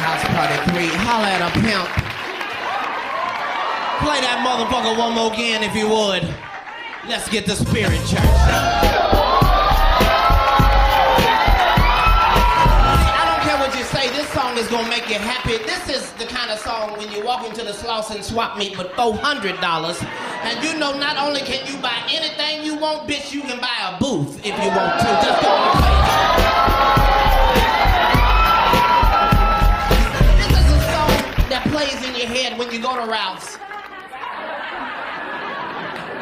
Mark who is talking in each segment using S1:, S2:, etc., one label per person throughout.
S1: House Party 3. Holla at a pimp. Play that motherfucker one more again if you would. Let's get the spirit, church. I don't care what you say, this song is gonna make you happy. This is the kind of song when you walk into the Slauson swap meet with $400, and you know not only can you buy anything you want, bitch, you can buy a booth if you want to. Just go and play it. This is a song that plays in your head when you go to Ralph's.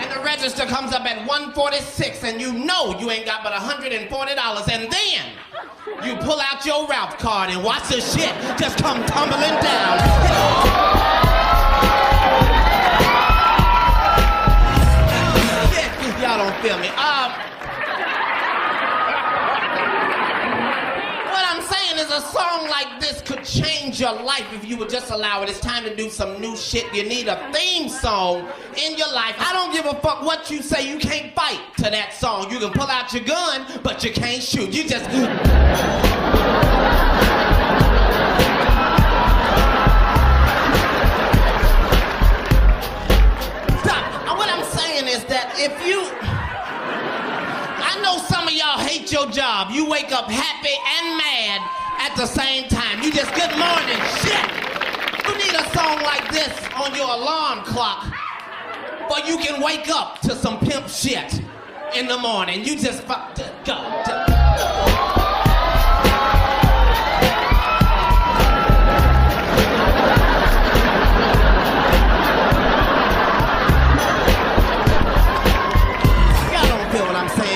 S1: And the register comes up at $146, and you know you ain't got but $140, and then you pull out your Ralph card and watch the shit just come tumbling down. Y'all don't feel me. What I'm saying is a song like this could change your life if you would just allow it. It's time to do some new shit. You need a theme song in your life. I don't give a fuck what you say. You can't fight to that song. You can pull out your gun, but you can't shoot. You just... is that if you... I know some of y'all hate your job. You wake up happy and mad at the same time. You just, good morning, shit. You need a song like this on your alarm clock, but you can wake up to some pimp shit in the morning. You just fucked it. Go.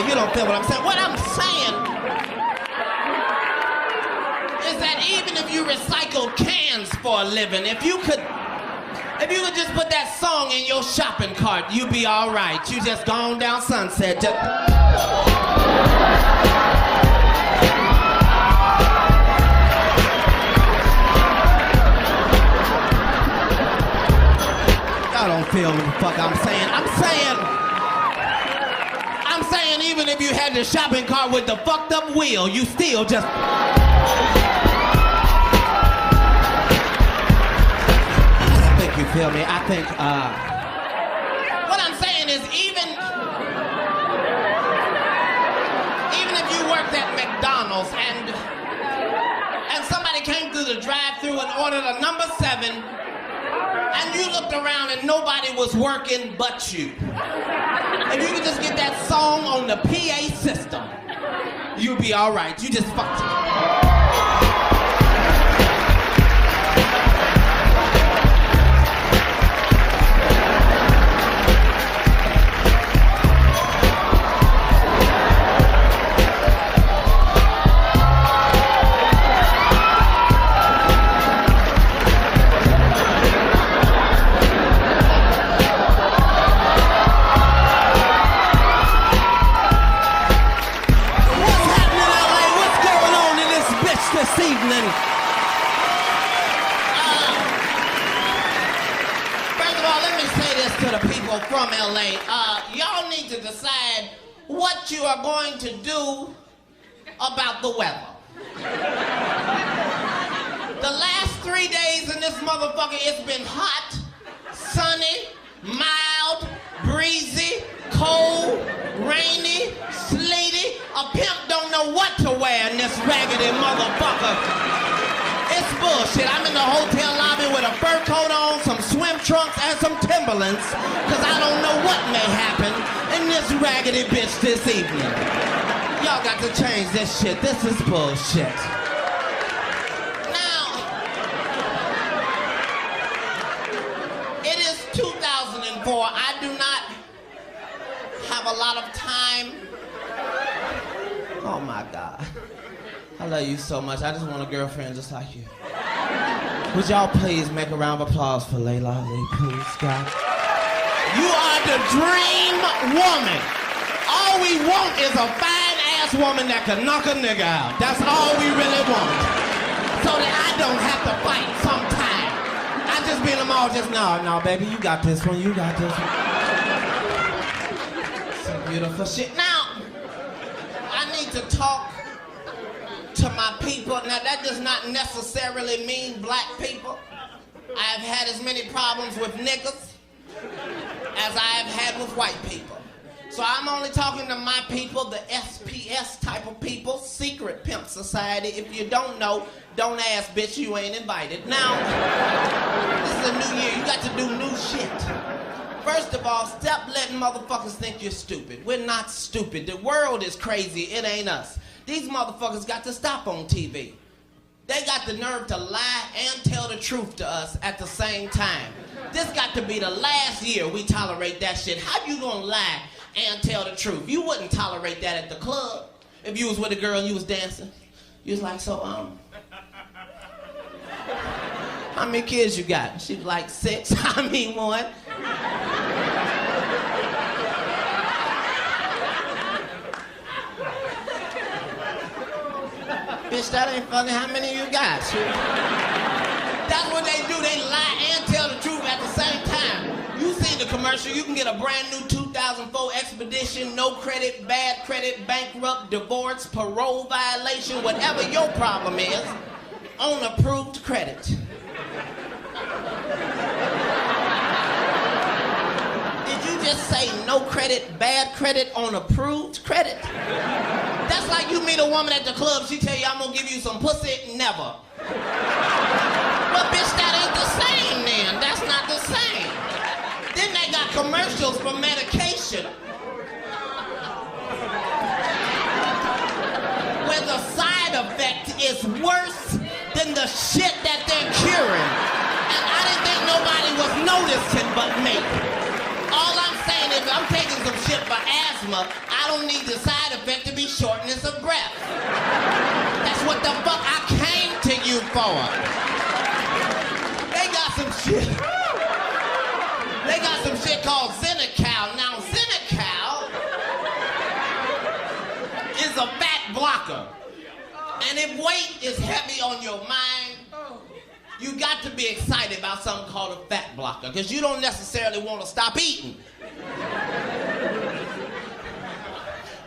S1: You don't feel what I'm saying. What I'm saying is that even if you recycle cans for a living, if you could just put that song in your shopping cart, you'd be all right. You just gone down Sunset. Y'all don't feel what the fuck I'm saying. I'm saying even if you had the shopping cart with the fucked up wheel, you still just... I think you feel me. I think, what I'm saying is even if you worked at McDonald's and somebody came through the drive-thru and ordered a number 7, and you looked around and nobody was working but you. If you could just get that song on the PA system, you'll be all right. You just fucked it. From LA, y'all need to decide what you are going to do about the weather. The last 3 days in this motherfucker, it's been hot, sunny, mild, breezy, cold, rainy, sleety. A pimp don't know what to wear in this raggedy motherfucker. It's bullshit. I'm in the hotel lobby with a fur coat on, some swim trunks, and some Timberlands, because I don't know what may happen in this raggedy bitch this evening. Y'all got to change this shit. This is bullshit. Now, it is 2004. I do not have a lot of time. Oh my God. I love you so much. I just want a girlfriend just like you. Would y'all please make a round of applause for Layla Lee, please, God? You are the dream woman. All we want is a fine-ass woman that can knock a nigga out. That's all we really want. So that I don't have to fight sometime. I just be in them all just, no, baby, you got this one, you got this one. Some beautiful shit. Now, I need to talk to my people. Now, that does not necessarily mean black people. I've had as many problems with niggas as I have had with white people. So I'm only talking to my people, the SPS type of people, secret pimp society. If you don't know, don't ask, bitch, you ain't invited. Now, this is a new year. You got to do new shit. First of all, stop letting motherfuckers think you're stupid. We're not stupid. The world is crazy. It ain't us. These motherfuckers got to stop on TV. They got the nerve to lie and tell the truth to us at the same time. This got to be the last year we tolerate that shit. How you gonna lie and tell the truth? You wouldn't tolerate that at the club. If you was with a girl and you was dancing, you was like, so, how many kids you got? She was like, 6. I mean, 1. Bitch, that ain't funny. How many you got? That's what they do. They lie and tell the truth at the same time. You seen the commercial. You can get a brand new 2004 Expedition, no credit, bad credit, bankrupt, divorce, parole violation, whatever your problem is, on approved credit. Did you just say no credit, bad credit, on approved credit? That's like you meet a woman at the club, she tell you, I'm gonna give you some pussy, never. Well, bitch, that ain't the same then. That's not the same. Then they got commercials for medication where the side effect is worse than the shit that they're curing. And I didn't think nobody was noticing but me. All I'm saying is I'm taking some shit for asthma. I don't need the side effect to be shortness of breath. That's what the fuck I came to you for. They got some shit. They got some shit called Xenical. Now, Xenical is a fat blocker. And if weight is heavy on your mind, you got to be excited about something called a fat blocker, because you don't necessarily want to stop eating.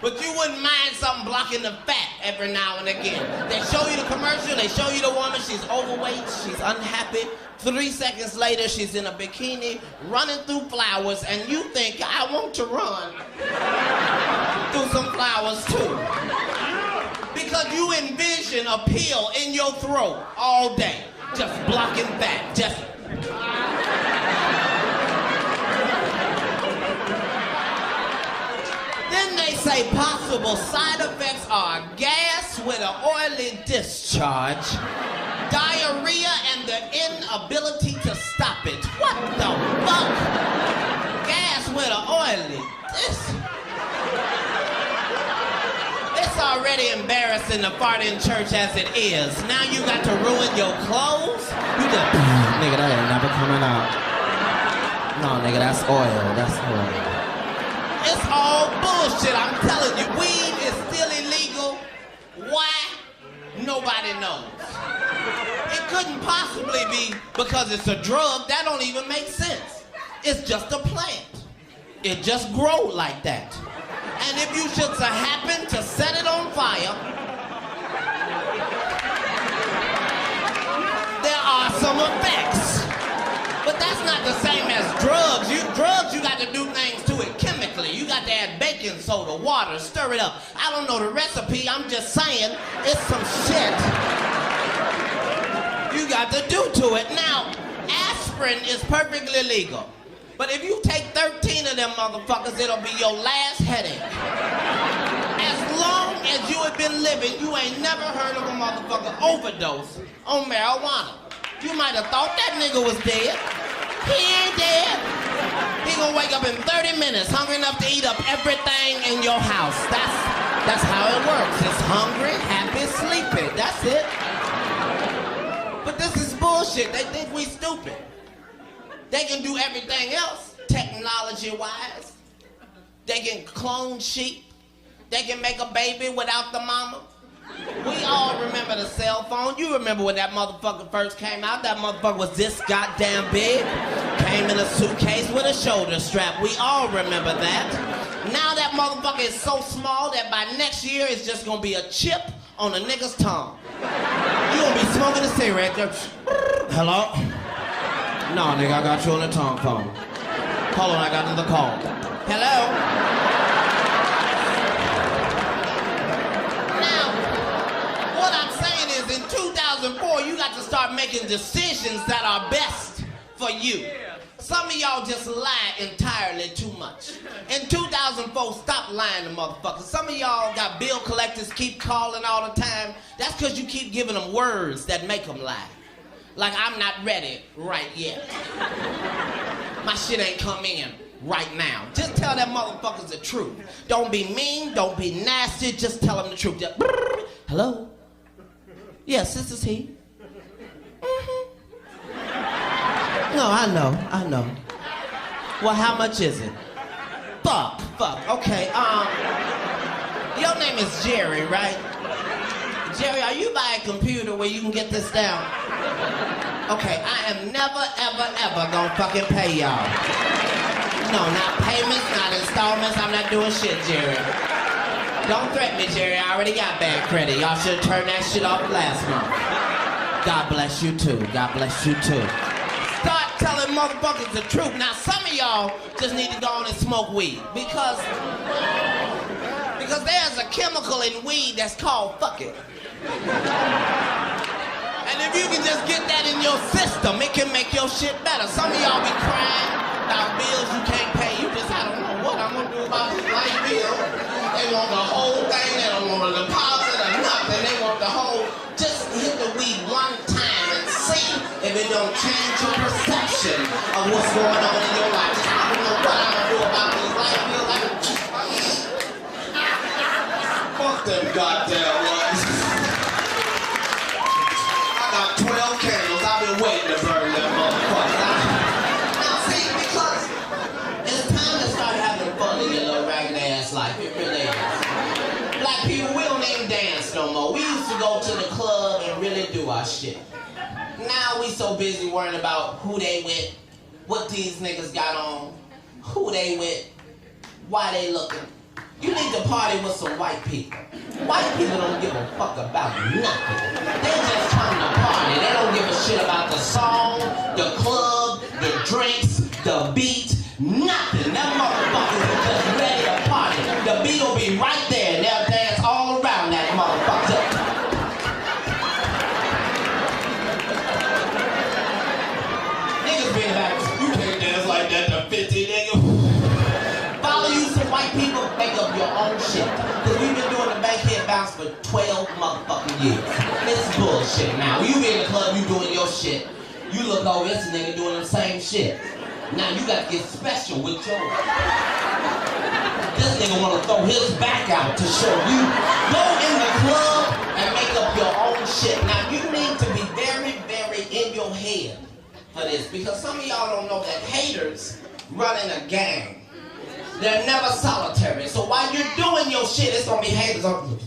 S1: But you wouldn't mind something blocking the fat every now and again. They show you the commercial, they show you the woman, she's overweight, she's unhappy. 3 seconds later, she's in a bikini, running through flowers, and you think, I want to run through some flowers too. Because you envision a pill in your throat all day, just blocking fat, just... Then they say possible side effects are gas with an oily discharge, diarrhea, and the inability to stop it. What the fuck? Gas with an oily discharge. It's already embarrassing to fart in church as it is. Now you got to ruin your clothes? You just, nigga, that ain't never coming out. No, nigga, that's oil, that's oil. It's all bullshit, I'm telling you. Weed is still illegal. Why? Nobody knows. It couldn't possibly be because it's a drug. That don't even make sense. It's just a plant. It just grows like that. And if you should happen to set it on fire, there are some effects. But that's not the same as drugs. Drugs, you got to do things to it chemically. You got to add baking soda, water, stir it up. I don't know the recipe, I'm just saying it's some shit you got to do to it. Now, aspirin is perfectly legal. But if you take 13 of them motherfuckers, it'll be your last headache. As long as you have been living, you ain't never heard of a motherfucker overdose on marijuana. You might have thought that nigga was dead. He ain't dead. He gonna wake up in 30 minutes, hungry enough to eat up everything in your house. That's how it works. It's hungry, happy, sleepy. That's it. But this is bullshit. They think we stupid. They can do everything else, technology-wise. They can clone sheep. They can make a baby without the mama. We all remember the cell phone. You remember when that motherfucker first came out? That motherfucker was this goddamn big. Came in a suitcase with a shoulder strap. We all remember that. Now that motherfucker is so small that by next year it's just gonna be a chip on a nigga's tongue. You gonna be smoking a cigarette. Hello? No, nigga, I got you on the tongue phone. Hold on, I got another call. Hello? Now, what I'm saying is in 2004, you got to start making decisions that are best for you. Some of y'all just lie entirely too much. In 2004, stop lying to motherfuckers. Some of y'all got bill collectors keep calling all the time. That's because you keep giving them words that make them lie. Like, I'm not ready right yet. My shit ain't come in right now. Just tell them motherfuckers the truth. Don't be mean, don't be nasty, just tell them the truth. Just, hello? Yes, this is he. No, I know. Well, how much is it? Fuck. Okay, your name is Jerry, right? Jerry, are you by a computer where you can get this down? Okay, I am never, ever gonna fucking pay y'all. No, not payments, not installments, I'm not doing shit, Jerry. Don't threaten me, Jerry, I already got bad credit. Y'all should have turned that shit off last month. God bless you too, God bless you too. Start telling motherfuckers the truth. Now, some of y'all just need to go on and smoke weed because there's a chemical in weed that's called fuck it. And if you can just get that in your system, it can make your shit better. Some of y'all be crying about bills you can't pay. You just, I don't know what I'm gonna do about this light bill. They want the whole thing. They don't want a deposit or nothing. They want the whole. Just hit the weed one time and see if it don't change your perception of what's going on in your life. I don't know what I'm gonna do about this light bill. Fuck them goddamn ones. I got 12 candles. I've been waiting to burn them motherfuckers. Now see, because it's time to start having fun in your little ragged ass life. It really is. Black people, we don't even dance no more. We used to go to the club and really do our shit. Now we so busy worrying about who they with, what these niggas got on, who they with, why they looking. You need to party with some white people. White people don't give a fuck about nothing. They just come to party. They don't give a shit about the song, the club, the drinks, the beat, nothing. Them motherfuckers are just ready to party. The beat will be right there and they'll dance all around that motherfucker. Niggas being back, you can't dance like that to 50 niggas. Follow you some white people, make up your own shit. Cause we've been doing the bankhead bounce for 12 motherfucking years. It's bullshit now. You be in the club, you doing your shit. You look over, this nigga doing the same shit. Now you gotta get special with yours. This nigga wanna throw his back out to show you. Go in the club and make up your own shit. Now you need to be very, very in your head for this. Because some of y'all don't know that haters running a gang. They're never solitary. So while you're doing your shit, it's gonna be haters on.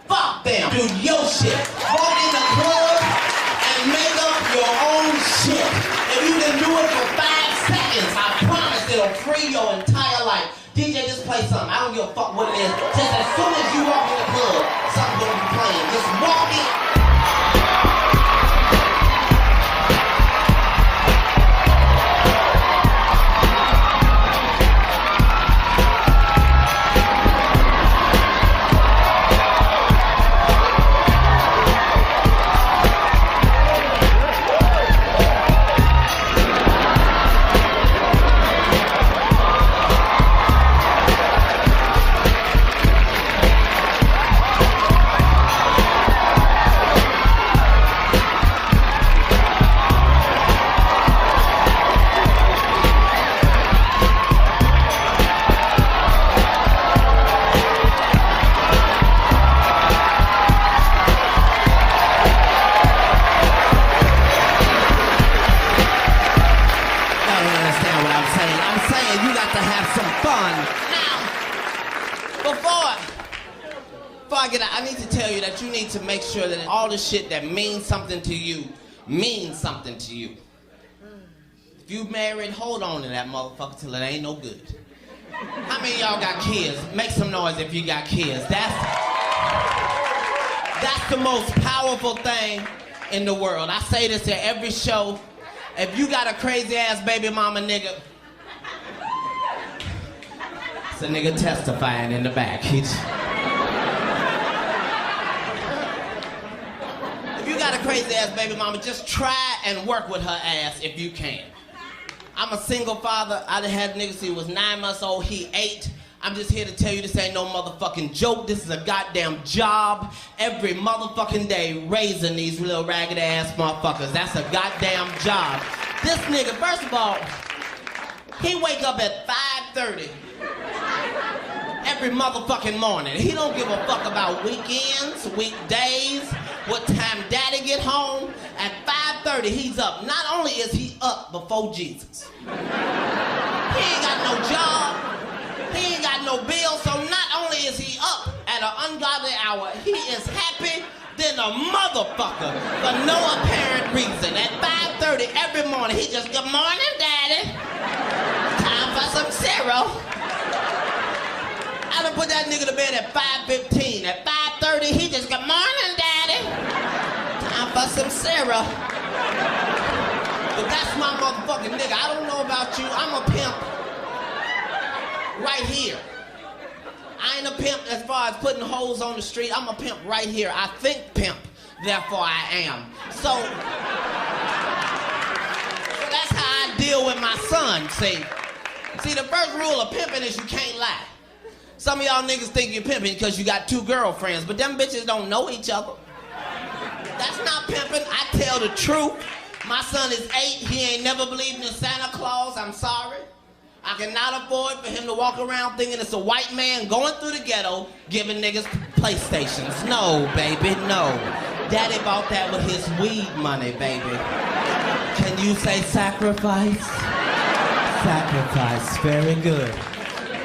S1: Fuck them. Do your shit. Go in the club and make up your own shit. If you can do it for 5 seconds, I promise it'll free your entire life. DJ, just play something. I don't give a fuck what it is. Just as soon as you walk in the club, something's gonna be playing. Just walk in. I need to tell you that you need to make sure that all the shit that means something to you means something to you. If you married, hold on to that motherfucker till it ain't no good. How many of y'all got kids? Make some noise if you got kids. That's the most powerful thing in the world. I say this at every show. If you got a crazy ass baby mama nigga, it's a nigga testifying in the back. If you got a crazy ass baby mama, just try and work with her ass if you can. I'm a single father. I done had niggas, he was 9 months old, he 8. I'm just here to tell you this ain't no motherfucking joke. This is a goddamn job. Every motherfucking day raising these little ragged ass motherfuckers. That's a goddamn job. This nigga, first of all, he wake up at 5:30 every motherfucking morning. He don't give a fuck about weekends, weekdays, what time daddy get home. At 5:30 he's up. Not only is he up before Jesus, he ain't got no job. He ain't got no bills, so not only is he up at an ungodly hour, he is happy than a motherfucker for no apparent reason. At 5:30 every morning, he just, good morning, daddy. Time for some cereal. I done put that nigga to bed at 5:15. At 5:30, he just, good morning, daddy. Time for some cereal. But that's my motherfucking nigga. I don't know about you, I'm a pimp. Right here. I ain't a pimp as far as putting hoes on the street. I'm a pimp right here. I think pimp, therefore I am. So that's how I deal with my son, see. See, the first rule of pimping is you can't lie. Some of y'all niggas think you're pimping because you got 2 girlfriends, but them bitches don't know each other. That's not pimping. I tell the truth. My son is 8. He ain't never believed in Santa Claus. I'm sorry. I cannot afford for him to walk around thinking it's a white man going through the ghetto giving niggas PlayStations. No, baby, no. Daddy bought that with his weed money, baby. Can you say sacrifice? Sacrifice, very good.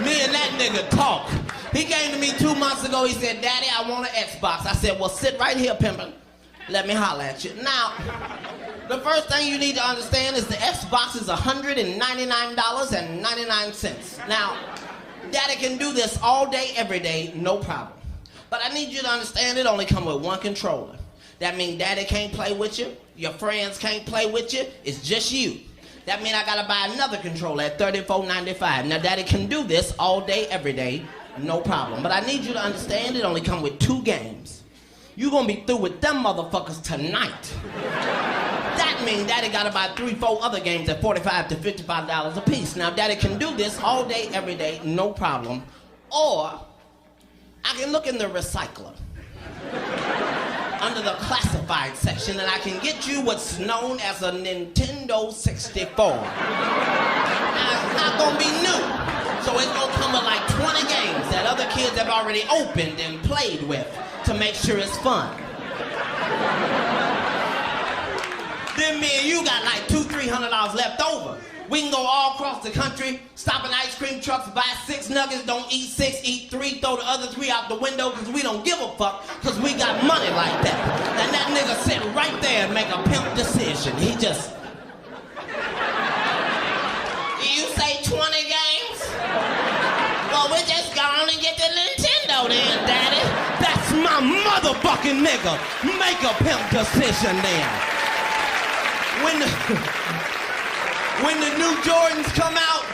S1: Me and that nigga talk. He came to me 2 months ago, he said, Daddy, I want an Xbox. I said, well, sit right here, pimpin'. Let me holler at you. Now, the first thing you need to understand is the Xbox is $199.99. Now, Daddy can do this all day, every day, no problem. But I need you to understand it only come with 1 controller. That means Daddy can't play with you, your friends can't play with you, it's just you. That means I gotta buy another controller at $34.95. Now, Daddy can do this all day, every day, no problem. But I need you to understand it only come with 2 games. You gonna be through with them motherfuckers tonight. That means Daddy gotta buy 3-4 other games at $45 to $55 a piece. Now, Daddy can do this all day, every day, no problem. Or, I can look in the recycler under the classified section and I can get you what's known as a Nintendo 64. Now, it's not gonna be new. So it's gonna come with like 20 games that other kids have already opened and played with to make sure it's fun. Then me and you got like $200-300 left over. We can go all across the country, stop in ice cream trucks, buy 6 nuggets, don't eat 6, eat 3, throw the other 3 out the window because we don't give a fuck because we got money like that. And that nigga sit right there and make a pimp decision. He just... You say 20 games? Well, we just gone and get the Nintendo then, Daddy. That's my motherfucking nigga. Make a pimp decision then. When the new Jordans come out,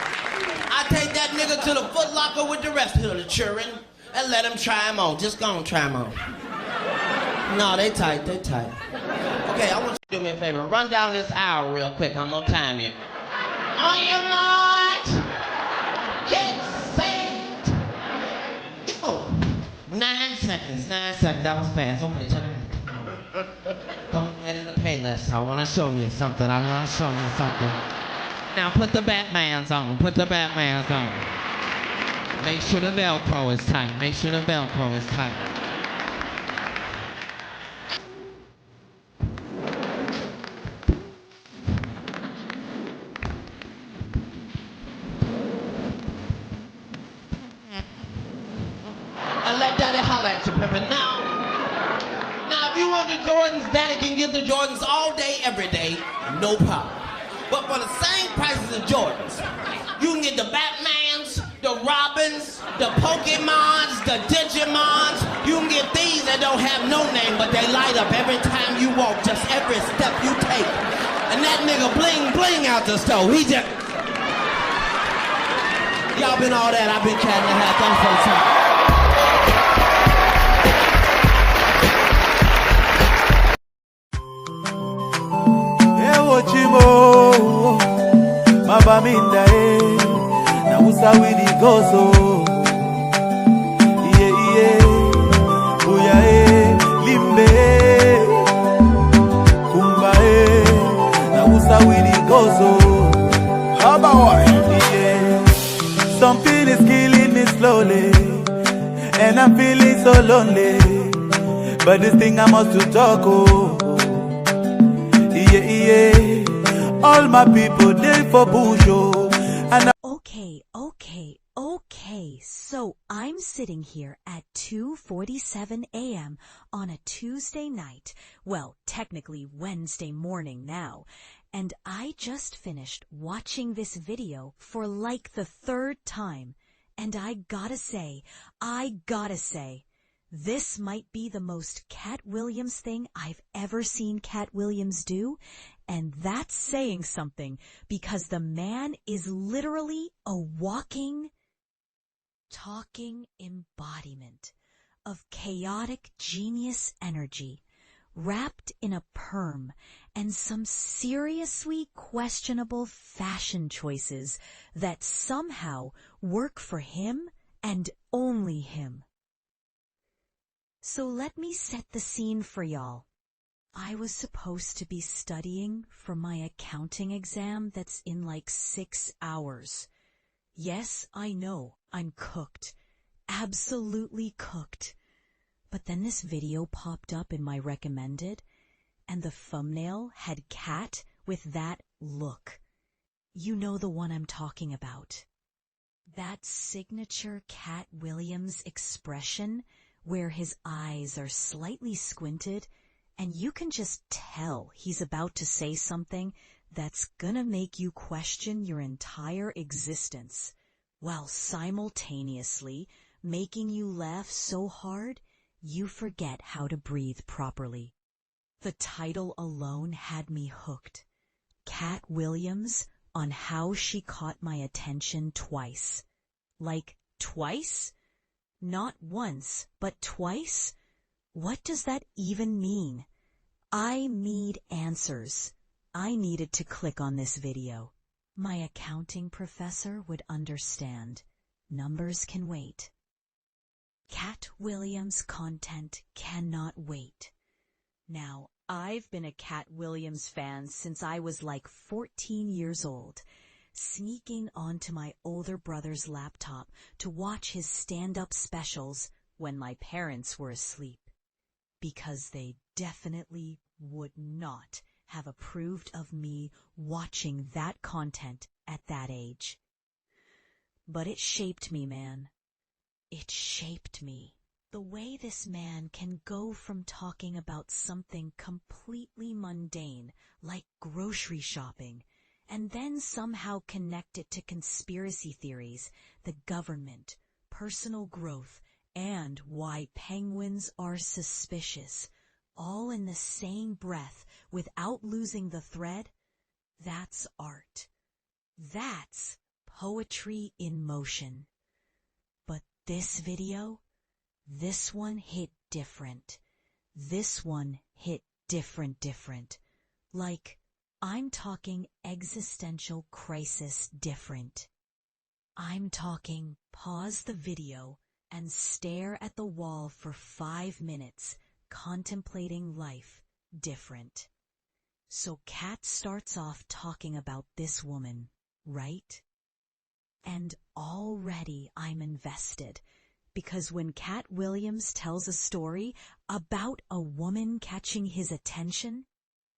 S1: I take that nigga to the Foot Locker with the rest of the children and let them try them on. Just go and try them on. No, they tight, they tight. Okay, I want you to do me a favor. Run down this aisle real quick. I'm no time yet. On your march, get set. Oh, 9 seconds, 9 seconds. That was fast. Okay, check it out. Come ahead in the playlist. I want to show you something. Now put the Batmans on. Put the Batmans on. Make sure the Velcro is tight. Make sure the Velcro is tight. And let Daddy holler at you, Pippin. Now, if you want the Jordans, Daddy can give the Jordans all day, every day, no problem. But for the same prices of Jordans, you can get the Batmans, the Robins, the Pokemons, the Digimons. You can get these that don't have no name, but they light up every time you walk, just every step you take. And that nigga bling bling out the stove. He just... Y'all been all that, I've been Katt in the Hat. Thanks for the time.
S2: Chimo mabaminda na usawidi gozo iye uya limbe kumba na usawidi gozo habawa iye. Something is killing me slowly and I'm feeling so lonely, but this thing I must to talk all my people they for bush and
S3: Okay, so I'm sitting here at 2:47 a.m. on a Tuesday night, well, technically Wednesday morning now, and I just finished watching this video for like the third time, and I gotta say, this might be the most Katt Williams thing I've ever seen Katt Williams do, and that's saying something because the man is literally a walking, talking embodiment of chaotic genius energy wrapped in a perm and some seriously questionable fashion choices that somehow work for him and only him. So let me set the scene for y'all. I was supposed to be studying for my accounting exam that's in like 6 hours. Yes, I know, I'm cooked. Absolutely cooked. But then this video popped up in my recommended, and the thumbnail had Katt with that look. You know the one I'm talking about. That signature Katt Williams expression where his eyes are slightly squinted and you can just tell he's about to say something that's gonna make you question your entire existence, while simultaneously making you laugh so hard you forget how to breathe properly. The title alone had me hooked. Katt Williams on How She Caught My Attention Twice. Like, twice? Not once, but twice? What does that even mean? I need answers. I needed to click on this video. My accounting professor would understand. Numbers can wait. Katt Williams content cannot wait. Now, I've been a Katt Williams fan since I was like 14 years old, sneaking onto my older brother's laptop to watch his stand-up specials when my parents were asleep, because they definitely would not have approved of me watching that content at that age. But it shaped me, man. It shaped me. The way this man can go from talking about something completely mundane, like grocery shopping, and then somehow connect it to conspiracy theories, the government, personal growth, and why penguins are suspicious, all in the same breath without losing the thread, that's art. That's poetry in motion. But this video, this one hit different. This one hit different. Like, I'm talking existential crisis different. I'm talking pause the video and stare at the wall for 5 minutes, contemplating life different. So Katt starts off talking about this woman, right? And already I'm invested, because when Katt Williams tells a story about a woman catching his attention,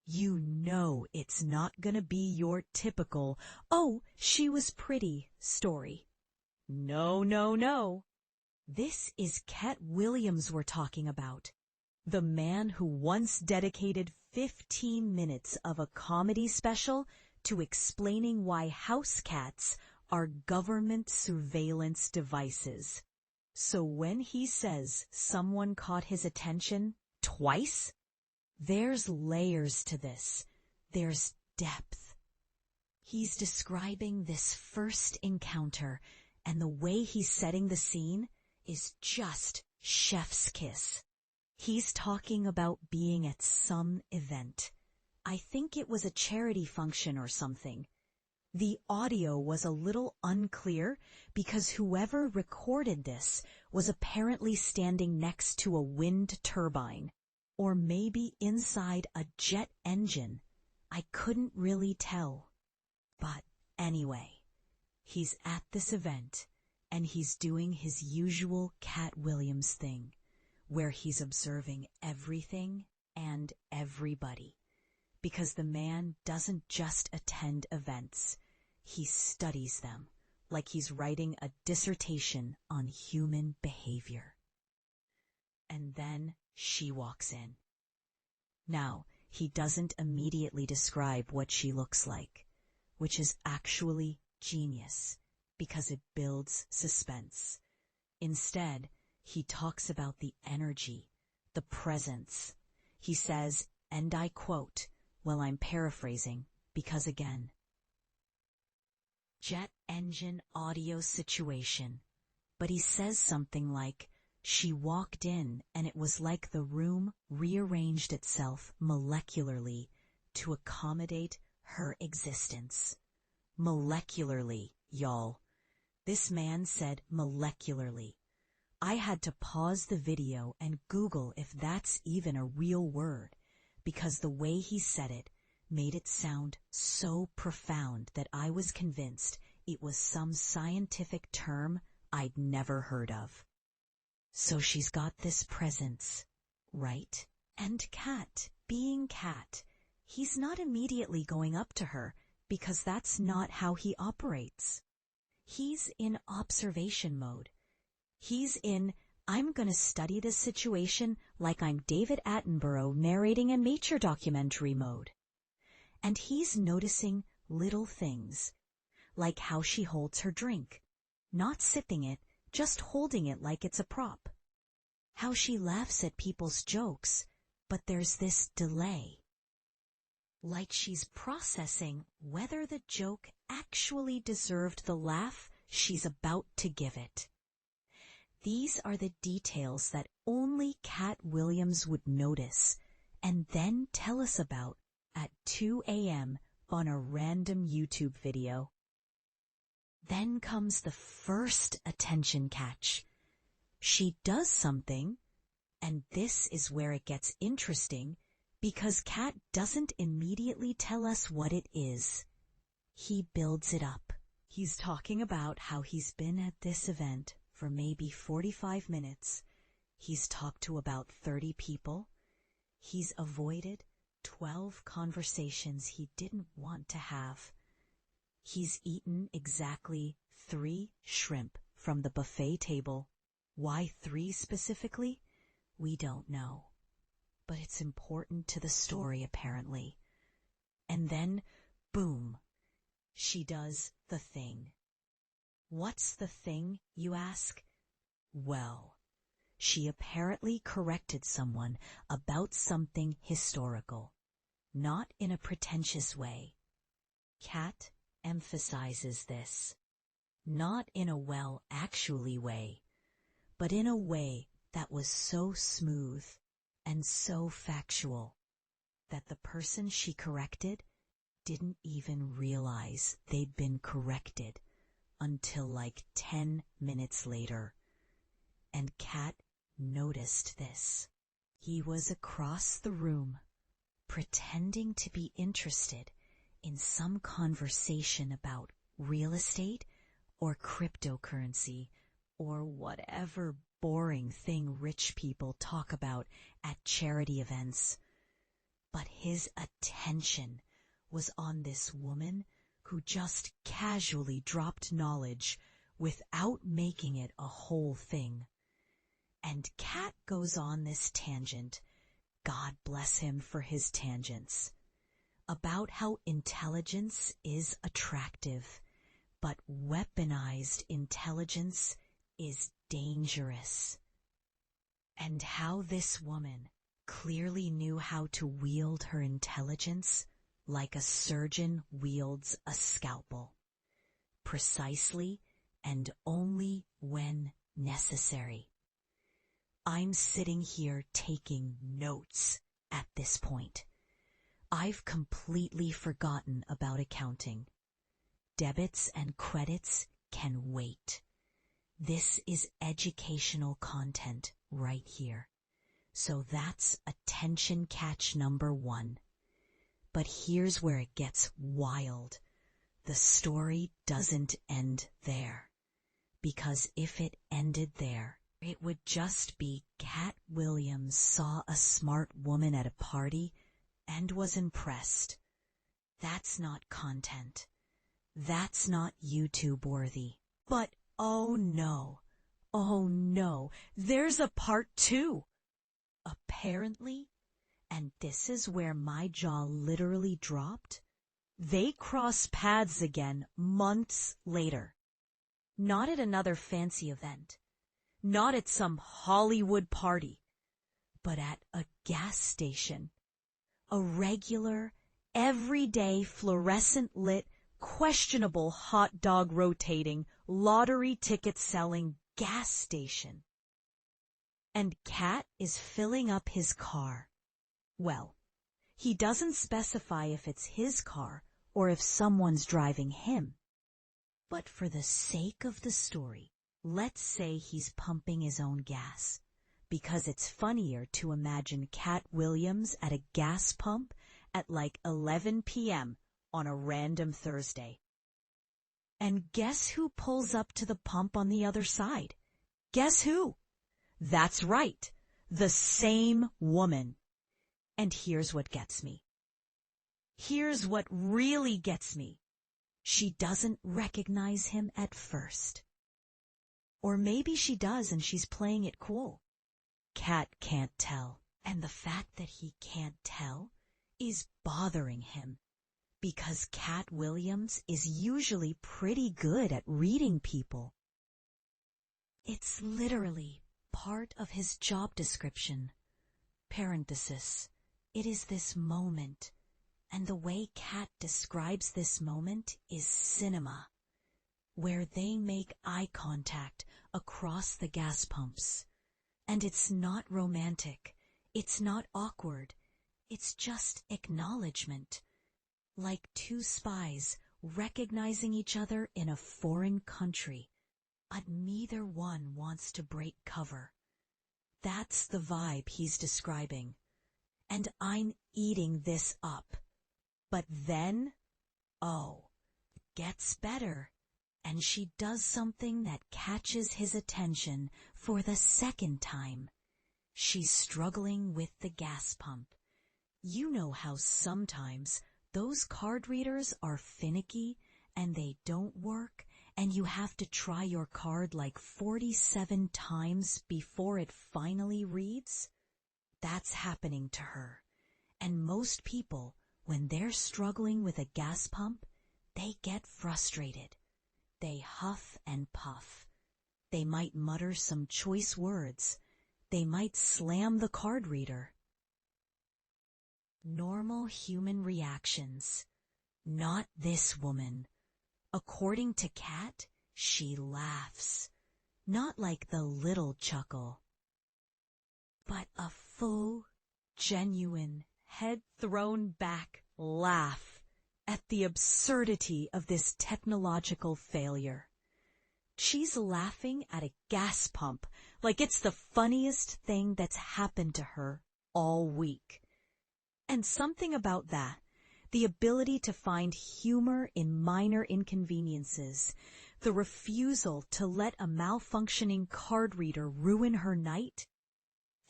S3: you know it's not gonna be your typical, oh, she was pretty story. No. This is Katt Williams we're talking about. The man who once dedicated 15 minutes of a comedy special to explaining why house cats are government surveillance devices. So when he says someone caught his attention twice, there's layers to this. There's depth. He's describing this first encounter, and the way he's setting the scene is just chef's kiss. He's talking about being at some event. I think it was a charity function or something. The audio was a little unclear because whoever recorded this was apparently standing next to a wind turbine, or maybe inside a jet engine. I couldn't really tell. But anyway, he's at this event, and he's doing his usual Katt Williams thing, where he's observing everything and everybody. Because the man doesn't just attend events, he studies them, like he's writing a dissertation on human behavior. And then she walks in. Now, he doesn't immediately describe what she looks like, which is actually genius, because it builds suspense. Instead, he talks about the energy, the presence. He says, and I quote, well, I'm paraphrasing, because again, jet engine audio situation. But he says something like, she walked in and it was like the room rearranged itself molecularly to accommodate her existence. Molecularly, y'all. This man said molecularly. I had to pause the video and Google if that's even a real word, because the way he said it made it sound so profound that I was convinced it was some scientific term I'd never heard of. So she's got this presence, right? And Katt, being Katt, he's not immediately going up to her, because that's not how he operates. He's in observation mode. He's in, I'm going to study this situation like I'm David Attenborough narrating a nature documentary mode. And he's noticing little things, like how she holds her drink, not sipping it, just holding it like it's a prop. How she laughs at people's jokes, but there's this delay. Like she's processing whether the joke actually deserved the laugh she's about to give it. These are the details that only Katt Williams would notice and then tell us about at 2 a.m. on a random YouTube video. Then comes the first attention catch. She does something, and this is where it gets interesting, because Katt doesn't immediately tell us what it is. He builds it up. He's talking about how he's been at this event for maybe 45 minutes. He's talked to about 30 people. He's avoided 12 conversations he didn't want to have. He's eaten exactly 3 shrimp from the buffet table. Why 3 specifically? We don't know. But it's important to the story, apparently. And then, boom, she does the thing. What's the thing, you ask? Well, she apparently corrected someone about something historical, not in a pretentious way. Katt emphasizes this, not in a well, actually way, but in a way that was so smooth and so factual that the person she corrected didn't even realize they'd been corrected until like 10 minutes later. And Katt noticed this. He was across the room, pretending to be interested in some conversation about real estate or cryptocurrency or whatever boring thing rich people talk about at charity events. But his attention was on this woman who just casually dropped knowledge without making it a whole thing. And Katt goes on this tangent, God bless him for his tangents, about how intelligence is attractive, But weaponized intelligence is dangerous. And how this woman clearly knew how to wield her intelligence like a surgeon wields a scalpel. Precisely and only when necessary. I'm sitting here taking notes at this point. I've completely forgotten about accounting. Debits and credits can wait. This is educational content right here. So that's attention catch number 1. But here's where it gets wild. The story doesn't end there. Because if it ended there, it would just be Katt Williams saw a smart woman at a party and was impressed. That's not content. That's not YouTube worthy. But oh no, there's a part 2. Apparently, and this is where my jaw literally dropped, they cross paths again months later. Not at another fancy event, not at some Hollywood party, but at a gas station. A regular, everyday, fluorescent-lit, questionable hot dog rotating, lottery ticket selling gas station. And Katt is filling up his car. Well, he doesn't specify if it's his car or if someone's driving him. But for the sake of the story, let's say he's pumping his own gas, because it's funnier to imagine Katt Williams at a gas pump at like 11 p.m. on a random Thursday. And guess who pulls up to the pump on the other side? Guess who? That's right, the same woman. And here's what gets me. Here's what really gets me. She doesn't recognize him at first. Or maybe she does and she's playing it cool. Katt can't tell. And the fact that he can't tell is bothering him. Because Katt Williams is usually pretty good at reading people. It's literally part of his job description. Parenthesis. It is this moment. And the way Katt describes this moment is cinema, where they make eye contact across the gas pumps. And it's not romantic. It's not awkward. It's just acknowledgement. Like two spies recognizing each other in a foreign country, but neither one wants to break cover. That's the vibe he's describing. And I'm eating this up. But then, gets better, and she does something that catches his attention for the second time. She's struggling with the gas pump. You know how sometimes those card readers are finicky and they don't work, and you have to try your card like 47 times before it finally reads? That's happening to her. And most people, when they're struggling with a gas pump, they get frustrated. They huff and puff. They might mutter some choice words. They might slam the card reader. Normal human reactions. Not this woman. According to Katt, she laughs. Not like the little chuckle, but a full, genuine, head-thrown-back laugh at the absurdity of this technological failure. She's laughing at a gas pump like it's the funniest thing that's happened to her all week. And something about that, the ability to find humor in minor inconveniences, the refusal to let a malfunctioning card reader ruin her night,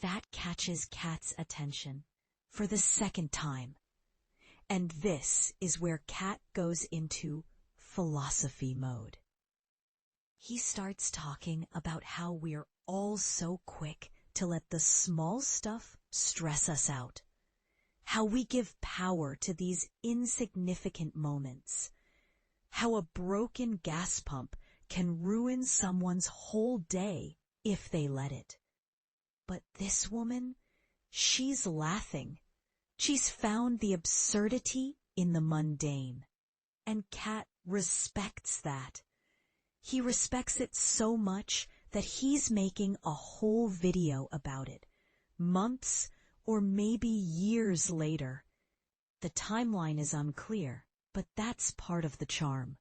S3: that catches Katt's attention for the second time. And this is where Katt goes into philosophy mode. He starts talking about how we're all so quick to let the small stuff stress us out. How we give power to these insignificant moments. How a broken gas pump can ruin someone's whole day if they let it. But this woman, she's laughing. She's found the absurdity in the mundane. And Katt respects that. He respects it so much that he's making a whole video about it, months or maybe years later. The timeline is unclear, but that's part of the charm.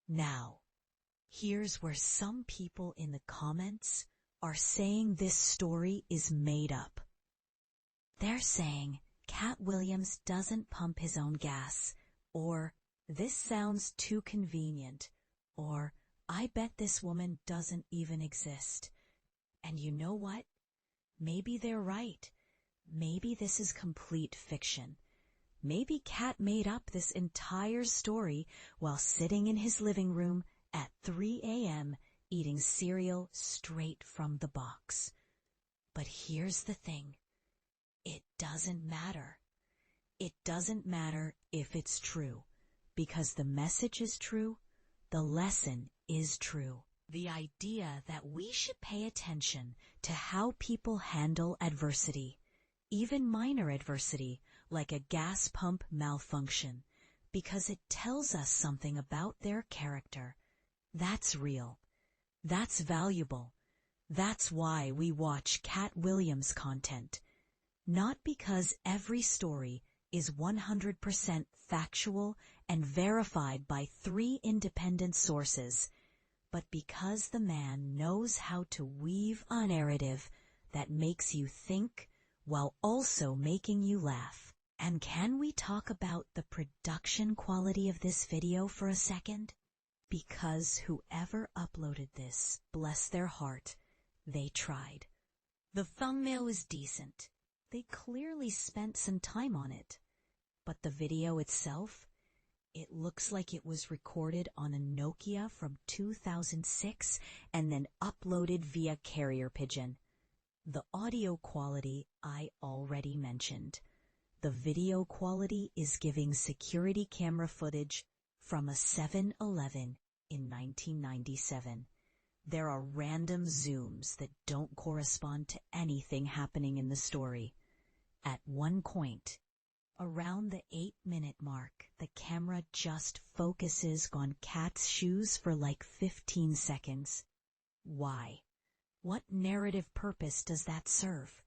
S3: Now, here's where some people in the comments are saying this story is made up. They're saying Katt Williams doesn't pump his own gas, or this sounds too convenient, or I bet this woman doesn't even exist. And you know what? Maybe they're right. Maybe this is complete fiction. Maybe Katt made up this entire story while sitting in his living room at 3 a.m. eating cereal straight from the box. But here's the thing. It doesn't matter. It doesn't matter if it's true, because the message is true, the lesson is true. The idea that we should pay attention to how people handle adversity, even minor adversity, like a gas pump malfunction, because it tells us something about their character. That's real. That's valuable. That's why we watch Katt Williams content. Not because every story is 100% factual and verified by 3 independent sources, but because the man knows how to weave a narrative that makes you think while also making you laugh. And can we talk about the production quality of this video for a second? Because whoever uploaded this, bless their heart, they tried. The thumbnail is decent. They clearly spent some time on it. But the video itself, it looks like it was recorded on a Nokia from 2006 and then uploaded via carrier pigeon. The audio quality I already mentioned. The video quality is giving security camera footage from a 7-Eleven in 1997. There are random zooms that don't correspond to anything happening in the story. At one point, around the 8-minute mark, the camera just focuses on Katt's shoes for like 15 seconds. Why? What narrative purpose does that serve?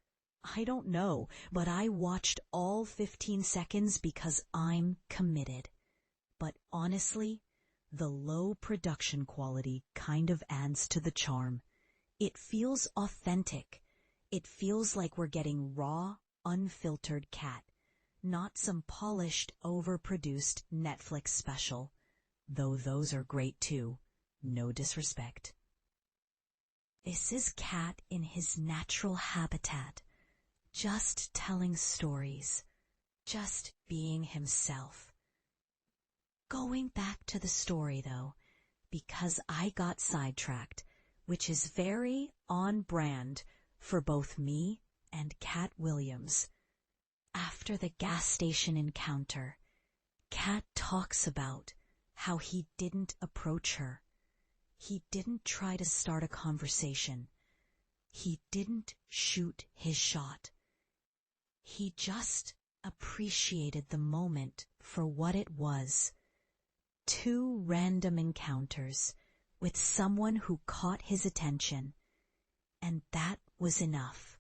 S3: I don't know, but I watched all 15 seconds because I'm committed. But honestly, the low production quality kind of adds to the charm. It feels authentic. It feels like we're getting raw, unfiltered Katt, not some polished, overproduced Netflix special, though those are great too. No disrespect. This is Katt in his natural habitat, just telling stories, just being himself. Going back to the story, though, because I got sidetracked, which is very on brand for both me and Katt Williams. After the gas station encounter, Katt talks about how he didn't approach her. He didn't try to start a conversation. He didn't shoot his shot. He just appreciated the moment for what it was. 2 random encounters with someone who caught his attention, and that was enough.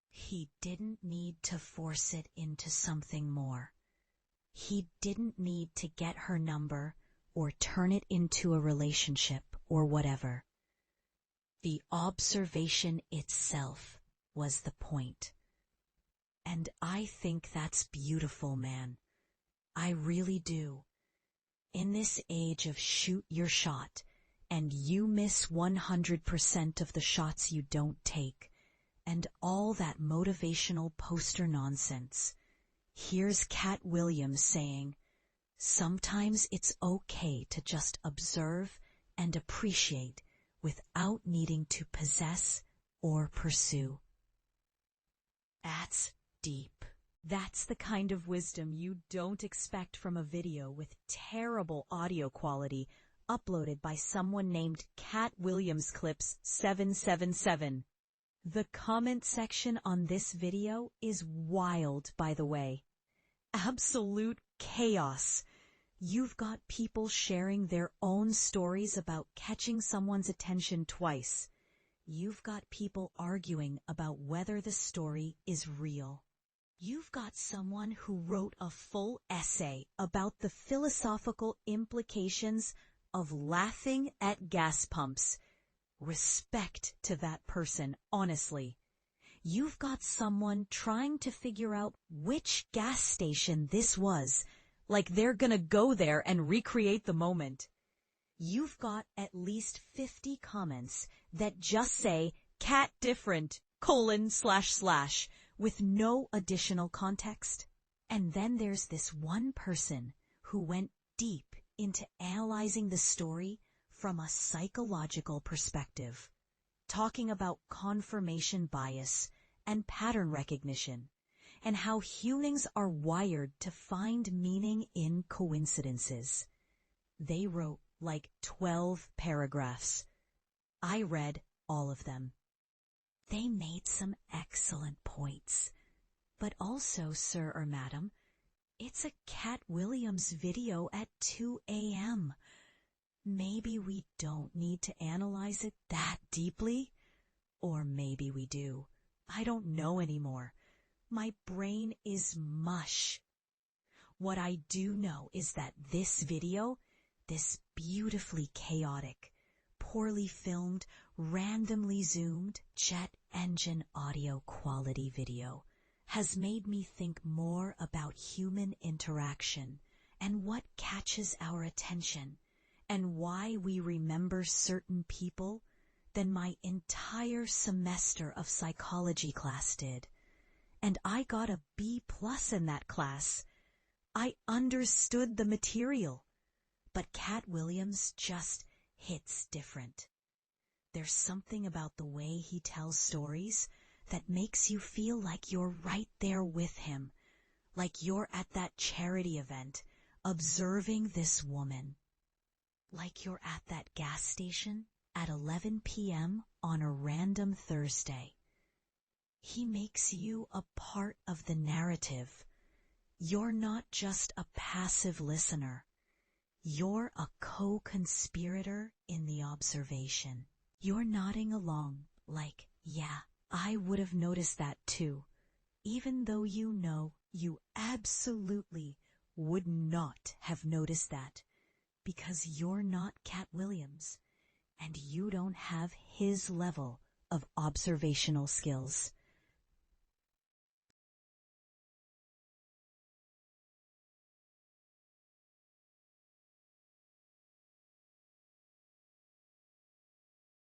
S3: He didn't need to force it into something more. He didn't need to get her number or turn it into a relationship or whatever. The observation itself was the point. And I think that's beautiful, man. I really do. In this age of shoot your shot, and you miss 100% of the shots you don't take, and all that motivational poster nonsense, here's Katt Williams saying, sometimes it's okay to just observe and appreciate without needing to possess or pursue. That's deep. That's the kind of wisdom you don't expect from a video with terrible audio quality uploaded by someone named Katt Williams Clips 777. The comment section on this video is wild, by the way. Absolute chaos. You've got people sharing their own stories about catching someone's attention twice. You've got people arguing about whether the story is real. You've got someone who wrote a full essay about the philosophical implications of laughing at gas pumps. Respect to that person, honestly. You've got someone trying to figure out which gas station this was, like they're gonna go there and recreate the moment. You've got at least 50 comments that just say "cat different," // with no additional context. And then there's this one person who went deep into analyzing the story from a psychological perspective, talking about confirmation bias and pattern recognition, and how humans are wired to find meaning in coincidences. They wrote like 12 paragraphs. I read all of them. They made some excellent points. But also, sir or madam, it's a Katt Williams video at 2 a.m. Maybe we don't need to analyze it that deeply. Or maybe we do. I don't know anymore. My brain is mush. What I do know is that this video, this beautifully chaotic, poorly filmed, randomly zoomed, jet engine audio quality video, has made me think more about human interaction and what catches our attention and why we remember certain people than my entire semester of psychology class did. And I got a B+ in that class. I understood the material. But Katt Williams just hits different. There's something about the way he tells stories that makes you feel like you're right there with him, like you're at that charity event observing this woman, like you're at that gas station at 11 p.m. on a random Thursday. He makes you a part of the narrative. You're not just a passive listener. You're a co-conspirator in the observation. You're nodding along like, yeah, I would have noticed that too, even though you know you absolutely would not have noticed that because you're not Katt Williams and you don't have his level of observational skills.